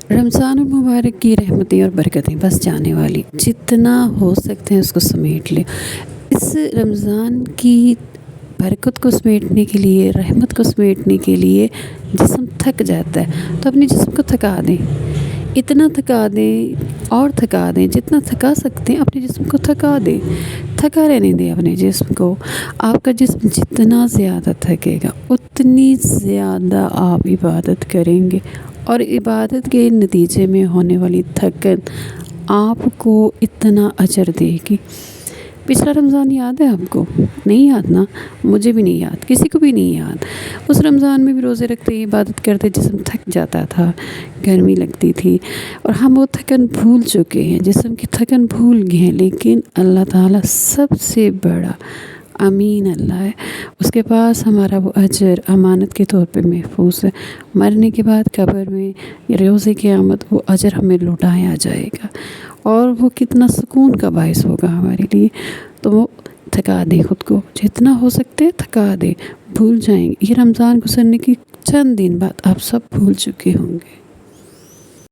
رمضان المبارک کی رحمتیں اور برکتیں بس جانے والی، جتنا ہو سکتے ہیں اس کو سمیٹ لیں۔ اس رمضان کی برکت کو سمیٹنے کے لیے، رحمت کو سمیٹنے کے لیے جسم تھک جاتا ہے تو اپنے جسم کو تھکا دیں، اتنا تھکا دیں اور تھکا دیں جتنا تھکا سکتے ہیں، اپنے جسم کو تھکا دیں، تھکا رہنے دیں اپنے جسم کو۔ آپ کا جسم جتنا زیادہ تھکے گا اتنی زیادہ آپ عبادت کریں گے، اور عبادت کے نتیجے میں ہونے والی تھکن آپ کو اتنا اجر دے گی۔ پچھلا رمضان یاد ہے آپ کو؟ نہیں یاد نا؟ مجھے بھی نہیں یاد، کسی کو بھی نہیں یاد۔ اس رمضان میں بھی روزے رکھتے، عبادت کرتے، جسم تھک جاتا تھا، گرمی لگتی تھی، اور ہم وہ تھکن بھول چکے ہیں، جسم کی تھکن بھول گئے ہیں۔ لیکن اللہ تعالیٰ سب سے بڑا امین اللہ ہے، اس کے پاس ہمارا وہ اجر امانت کے طور پہ محفوظ ہے۔ مرنے کے بعد قبر میں روز قیامت وہ اجر ہمیں لوٹایا جائے گا، اور وہ کتنا سکون کا باعث ہوگا ہمارے لیے۔ تو وہ تھکا دیں خود کو، جتنا ہو سکتے تھکا دیں، بھول جائیں گے۔ یہ رمضان گزرنے کی چند دن بعد آپ سب بھول چکے ہوں گے۔